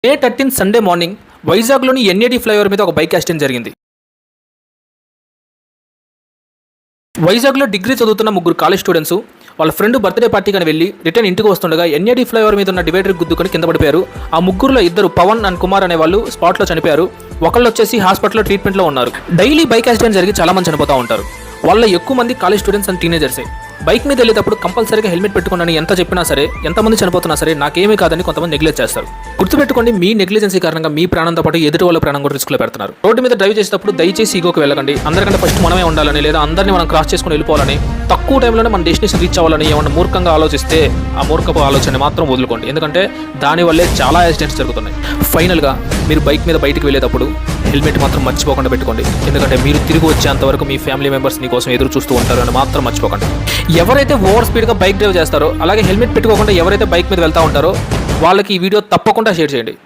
మే 13 Sunday morning వైజాగ్లోని NAD flyover మీద ఒక bike accident జరిగింది. వైజాగ్లో డిగ్రీ చదువుతున్న ముగ్గురు కాలేజ్ స్టూడెంట్స్ వాళ్ళ ఫ్రెండ్ బర్త్డే పార్టీకి వెళ్ళి రిటర్న్ ఇంటికి వస్తుండగా ఎన్ఏడి ఫ్లైఓవర్ మీద ఉన్న డివైడర్ గుద్దుకొని కింద పడిపోయారు. ఆ ముగ్గురులో ఇద్దరు పవన్ అండ్ కుమార్ అనే వాళ్ళు స్పాట్లో చనిపోయారు. ఒకళ్ళు వచ్చేసి హాస్పిటల్లో ట్రీట్మెంట్లో ఉన్నారు. డైలీ బైక్ యాక్సిడెంట్ జరిగి చాలా మంది చనిపోతూ ఉంటారు. వాళ్ళ ఎక్కువ మంది కాలేజ్ స్టూడెంట్స్ అండ్ టీనేజర్సే. బైక్ మీద వెళ్ళేటప్పుడు కంపల్సరీగా హెల్మెట్ పెట్టుకున్నాను ఎంత చెప్పినా సరే, ఎంతమంది చనిపోతున్నా సరే నాకేమీ కాదని కొంతమంది నెగ్లెక్ట్ చేస్తారు. గుర్తుపెట్టుకోండి, మీ నెగ్లిజెన్సీ కారణంగా మీ ప్రాణంతో పాటు ఎదుటి వాళ్ళ ప్రాణం కూడా రిస్క్లో పెడుతున్నారు. రోడ్డు మీద డ్రైవ్ చేసేటప్పుడు దయచేసి ఈగోకి వెళ్ళకండి. అందరికంటే ఫస్ట్ మనమే ఉండాలని, లేదా అందరినీ మనం క్రాస్ చేసుకుని వెళ్ళిపోవాలని, తక్కువ టైంలోనే మన డెస్టినేషన్ రీచ్ అవ్వాలని ఏమన్నా మూర్ఖంగా ఆలోచిస్తే ఆ మూర్ఖపు ఆలోచన మాత్రం వదులుకోండి. ఎందుకంటే దానివల్లే చాలా యాక్సిడెంట్స్ జరుగుతున్నాయి. ఫైనల్గా మీరు బైక్ మీద బయటికి వెళ్ళేటప్పుడు హెల్మెట్ మాత్రం మర్చిపోకుండా పెట్టుకోండి. ఎందుకంటే మీరు తిరిగి వచ్చేంత వరకు మీ ఫ్యామిలీ మెంబర్స్ మీకోసం ఎదురు చూస్తూ ఉంటారు అని మాత్రం మర్చిపోకండి. ఎవరైతే ఓవర్ స్పీడ్గా బైక్ డ్రైవ్ చేస్తారో, అలాగే హెల్మెట్ పెట్టుకోకుండా ఎవరైతే బైక్ మీద వెళ్తూ ఉంటారో వాళ్ళకి ఈ వీడియో తప్పకుండా షేర్ చేయండి.